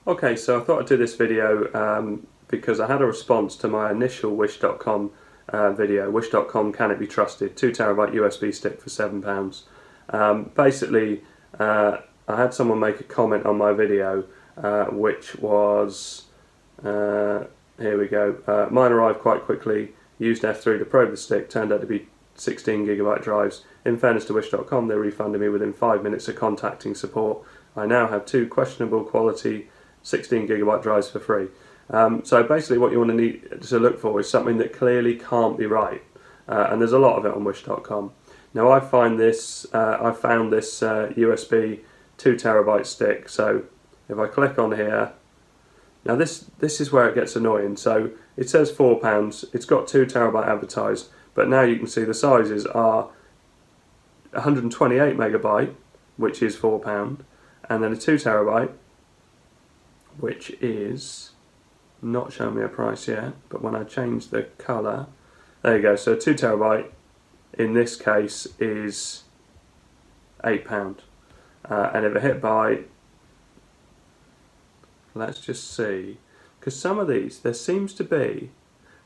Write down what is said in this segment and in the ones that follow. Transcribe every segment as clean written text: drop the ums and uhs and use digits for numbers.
Okay, so I thought I'd do this video because I had a response to my initial Wish.com video. Wish.com, can it be trusted? 2TB USB stick for £7. Basically, I had someone make a comment on my video, which was, here we go, mine arrived quite quickly, used F3 to probe the stick, turned out to be 16GB drives. In fairness to Wish.com, they refunded me within 5 minutes of contacting support. I now have two questionable quality 16GB drives for free. So basically what you want to need to look for is something that clearly can't be right, and there's a lot of it on Wish.com. Now I found this USB 2TB stick. So if I click on here, now this is where it gets annoying. So it says £4, it's got 2TB advertised, but now you can see the sizes are 128MB, which is £4, and then a 2TB, which is not showing me a price yet, but when I change the colour, there you go. So 2TB in this case is £8, and if I hit buy, let's just see, because some of these there seems to be,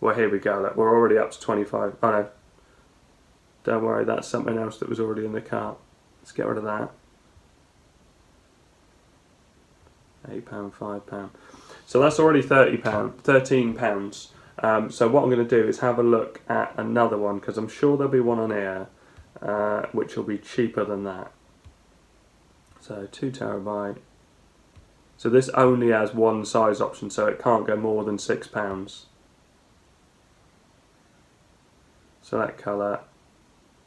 well, here we go, look, we're already up to 25. Oh no, don't worry, that's something else that was already in the cart. Let's get rid of that. £8, £5. So that's already £13. So what I'm going to do is have a look at another one, because I'm sure there'll be one on here which will be cheaper than that. So 2TB. So this only has one size option, so it can't go more than £6. So that colour,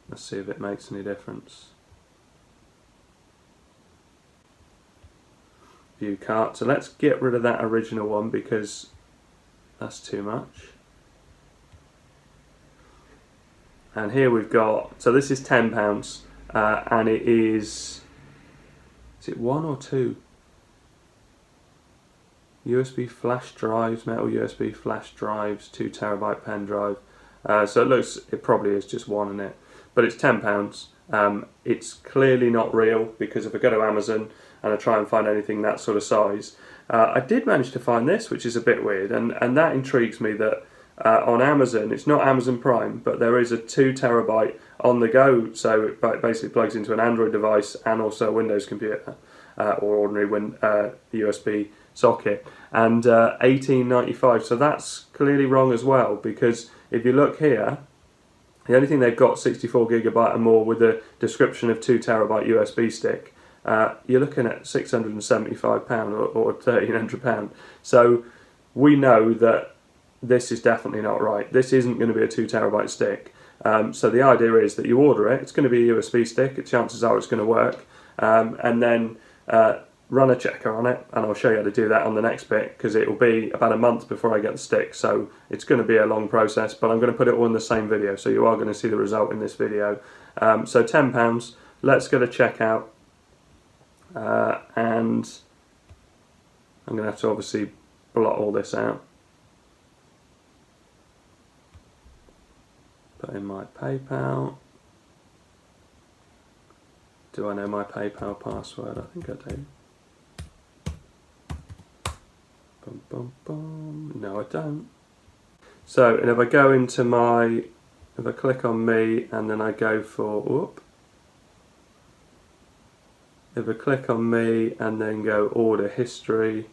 let's see if it makes any difference. View cart. So let's get rid of that original one because that's too much. And here we've got, so this is £10, and it is it one or two? USB flash drives, metal USB flash drives, 2TB pen drive. So it probably is just one in it, but it's £10. It's clearly not real, because if I go to Amazon and I try and find anything that sort of size, I did manage to find this, which is a bit weird, and that intrigues me that on Amazon, it's not Amazon Prime, but there is a 2TB on the go, so it basically plugs into an Android device and also a Windows computer, or ordinary USB socket, and $18.95. So that's clearly wrong as well, because if you look here, the only thing they've got 64GB and more with a description of 2TB USB stick, you're looking at £675 or £1,300. So we know that this is definitely not right. This isn't going to be a 2TB stick. So the idea is that you order it, it's going to be a USB stick, chances are it's going to work, and then run a checker on it, and I'll show you how to do that on the next bit, because it will be about a month before I get the stick, so it's going to be a long process, but I'm going to put it all in the same video, so you are going to see the result in this video. So £10, let's get a checkout, and I'm going to have to obviously blot all this out. Put in my PayPal. Do I know my PayPal password? I think I do. Bum, bum, bum. No, I don't. So, and if I go into if I click on me and then I go for, if I click on me and then go order history,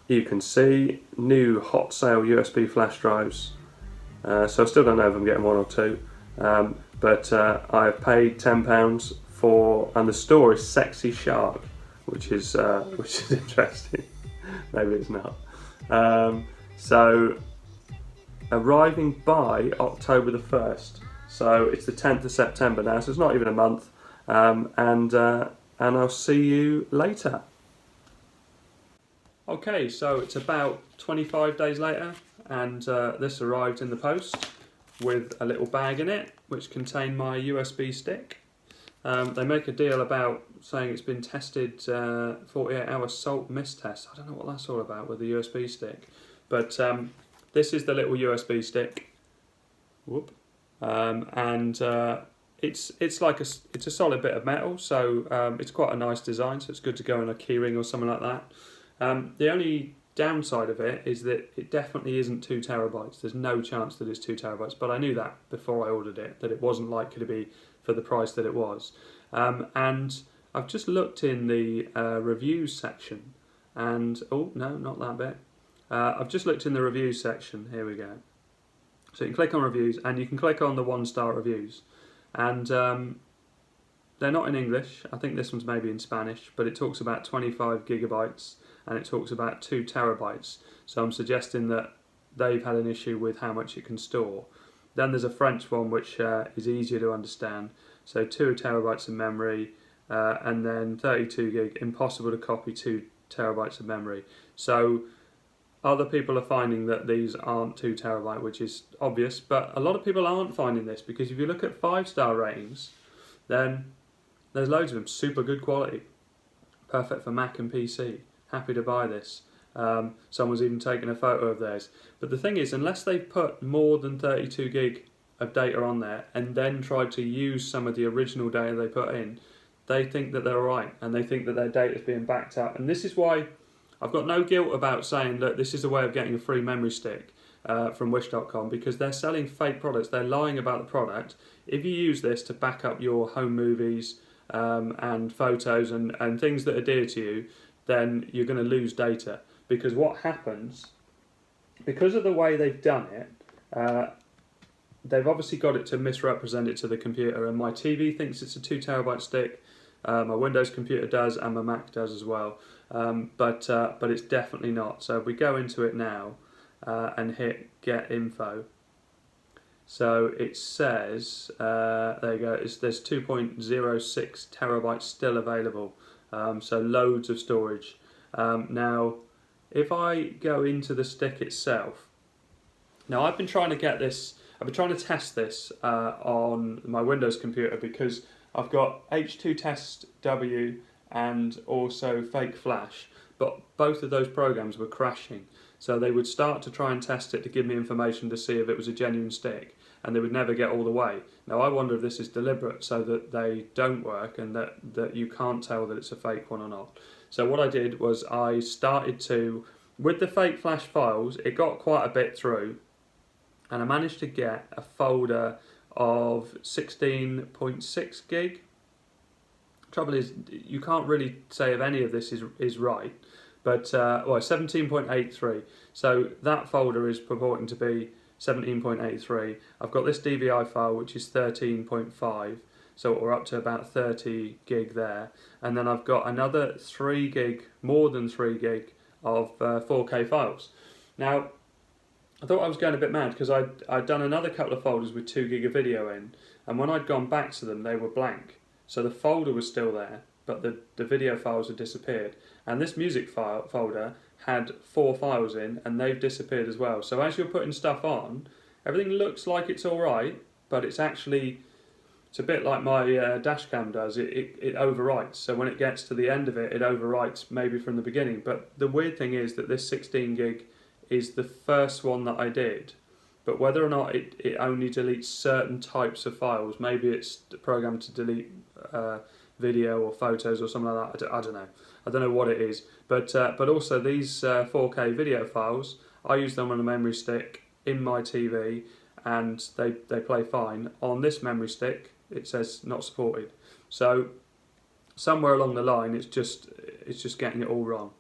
you can see new hot sale USB flash drives. So I still don't know if I'm getting one or two, but I have paid £10 for, and the store is Sexy Shark, which is interesting. Maybe it's not. So arriving by October the 1st, so it's the 10th of September now, so it's not even a month, and I'll see you later. Okay, so it's about 25 days later, and this arrived in the post with a little bag in it which contained my USB stick. They make a deal about saying it's been tested 48-hour salt mist test. I don't know what that's all about with the USB stick, but this is the little USB stick. Whoop. And it's like it's a solid bit of metal, so it's quite a nice design. So it's good to go in a keyring or something like that. The only downside of it is that it definitely isn't 2 terabytes. There's no chance that it's 2 terabytes, but I knew that before I ordered it, that it wasn't likely to be for the price that it was. And I've just looked in the reviews section, and oh no, not that bit. I've just looked in the reviews section. Here we go. So you can click on reviews, and you can click on the 1-star reviews, and they're not in English. I think this one's maybe in Spanish, but it talks about 25 gigabytes and it talks about 2 terabytes. So I'm suggesting that they've had an issue with how much it can store. Then there's a French one which is easier to understand. So 2 terabytes of memory, and then 32 gig, impossible to copy 2 terabytes of memory. So other people are finding that these aren't 2 terabyte, which is obvious, but a lot of people aren't finding this, because if you look at 5-star ratings, then there's loads of them, super good quality, perfect for Mac and PC. Happy to buy this. Someone's even taken a photo of theirs. But the thing is, unless they've put more than 32 gig of data on there and then tried to use some of the original data they put in, they think that they're alright, and they think that their data is being backed up. And this is why I've got no guilt about saying that this is a way of getting a free memory stick from Wish.com, because they're selling fake products. They're lying about the product. If you use this to back up your home movies and photos and things that are dear to you, then you're going to lose data. Because what happens, because of the way they've done it, they've obviously got it to misrepresent it to the computer, and my TV thinks it's a 2 terabyte stick, my Windows computer does, and my Mac does as well, but it's definitely not. So if we go into it now and hit get info, so it says, there you go, there's 2.06 terabytes still available, so loads of storage. Now, if I go into the stick itself, now I've been trying to test this on my Windows computer, because I've got H2 Test W and also Fake Flash, but both of those programs were crashing. So they would start to try and test it to give me information to see if it was a genuine stick, and they would never get all the way. Now I wonder if this is deliberate so that they don't work and that you can't tell that it's a fake one or not. So what I did was I started to, with the Fake Flash files, it got quite a bit through, and I managed to get a folder of 16.6 gig. Trouble is, you can't really say if any of this is right, but 17.83. So that folder is purporting to be 17.83. I've got this DVI file which is 13.5, so we're up to about 30 gig there, and then I've got another 3 gig, more than 3 gig of 4K files. Now, I thought I was going a bit mad, because I'd done another couple of folders with 2 gig of video in, and when I'd gone back to them, they were blank. So the folder was still there, but the video files had disappeared. And this music folder had 4 files in, and they've disappeared as well. So as you're putting stuff on, everything looks like it's alright, but it's actually, it's a bit like my dashcam does. It overwrites. So when it gets to the end of it, it overwrites maybe from the beginning. But the weird thing is that this 16 gig is the first one that I did, but whether or not it only deletes certain types of files, maybe it's programmed to delete video or photos or something like that. I don't know. I don't know what it is. But also these 4K video files, I use them on a memory stick in my TV, and they play fine. On this memory stick, it says not supported. So somewhere along the line, it's just getting it all wrong.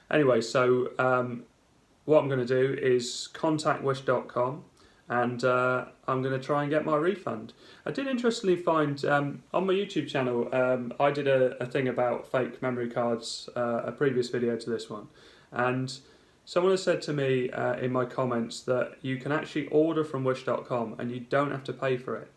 Anyway, so what I'm going to do is contact Wish.com, and I'm going to try and get my refund. I did interestingly find on my YouTube channel, I did a thing about fake memory cards, a previous video to this one, and someone has said to me in my comments that you can actually order from Wish.com and you don't have to pay for it.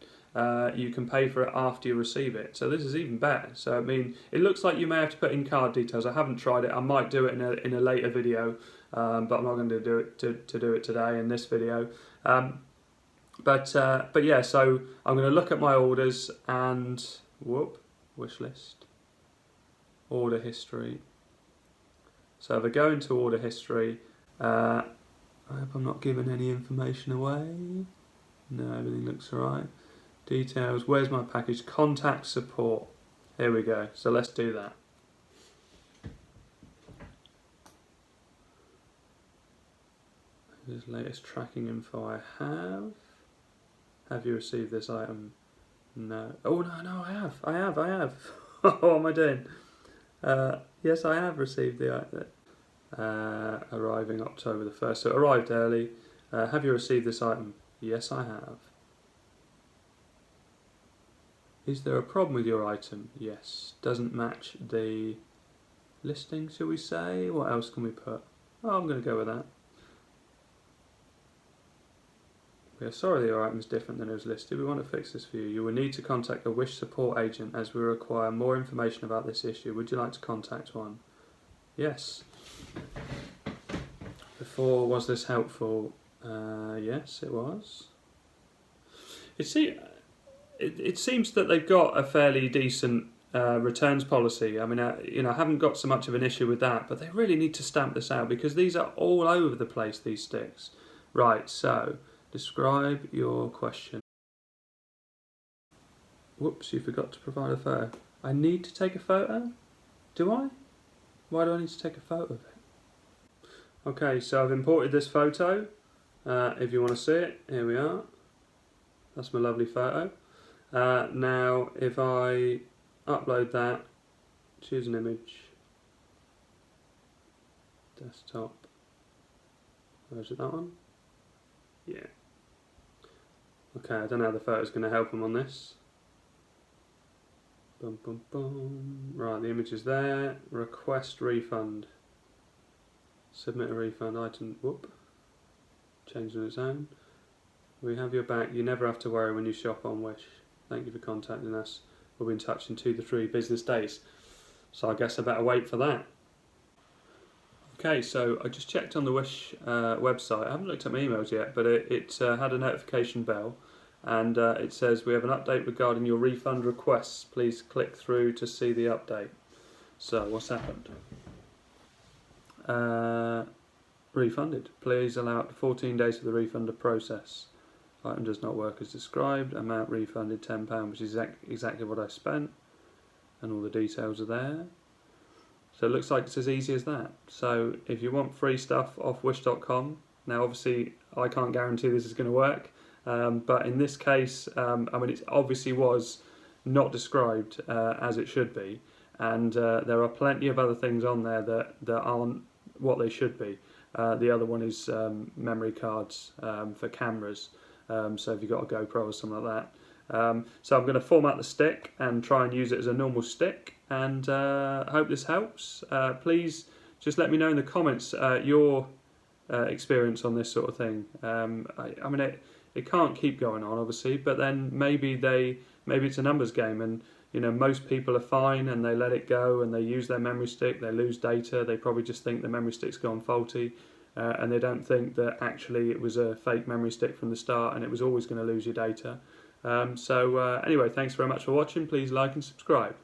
You can pay for it after you receive it. So this is even better. So I mean, it looks like you may have to put in card details. I haven't tried it. I might do it in a later video, but I'm not going to do it to do it today in this video. But yeah, so I'm going to look at my orders and wish list, order history. So if I go into order history, I hope I'm not giving any information away. No, everything looks alright. Details, where's my package? Contact support. Here we go. So let's do that. Here's latest tracking info I have. Have you received this item? No. Oh, no, I have. What am I doing? Yes, I have received the item. Arriving October the 1st. So it arrived early. Have you received this item? Yes, I have. Is there a problem with your item? Yes. Doesn't match the listing, shall we say? What else can we put? Oh, I'm going to go with that. We are sorry that your item is different than it was listed. We want to fix this for you. You will need to contact a Wish support agent as we require more information about this issue. Would you like to contact one? Yes. Before, was this helpful? Yes, it was. It seems that they've got a fairly decent returns policy. I mean, I haven't got so much of an issue with that, but they really need to stamp this out because these are all over the place, these sticks. Right, so describe your question. Whoops, you forgot to provide a photo. I need to take a photo? Do I? Why do I need to take a photo of it? Okay, so I've imported this photo. If you want to see it, here we are. That's my lovely photo. Now, if I upload that, choose an image, desktop, where's it, that one? Yeah. Okay, I don't know how the photo's going to help them on this. Boom, boom, boom. Right, the image is there. Request refund. Submit a refund item. Whoop. Changed on its own. We have your back. You never have to worry when you shop on Wish. Thank you for contacting us. We'll be in touch in 2 to 3 business days. So I guess I better wait for that. Okay, so I just checked on the Wish website. I haven't looked at my emails yet, but it had a notification bell, and it says we have an update regarding your refund requests. Please click through to see the update. So what's happened? Refunded. Please allow up to 14 days for the refund to process. Item does not work as described. Amount refunded £10, which is exactly what I spent, and all the details are there. So it looks like it's as easy as that. So if you want free stuff off wish.com, now obviously I can't guarantee this is going to work, but in this case, I mean, it obviously was not described as it should be, and there are plenty of other things on there that aren't what they should be. The other one is memory cards for cameras, so if you've got a GoPro or something like that. So I'm going to format the stick and try and use it as a normal stick, and hope this helps. Please just let me know in the comments your experience on this sort of thing. I mean, it can't keep going on, obviously, but then maybe it's a numbers game, and most people are fine and they let it go and they use their memory stick, they lose data, they probably just think the memory stick's gone faulty, and they don't think that actually it was a fake memory stick from the start and it was always going to lose your data. Anyway, thanks very much for watching. Please like and subscribe.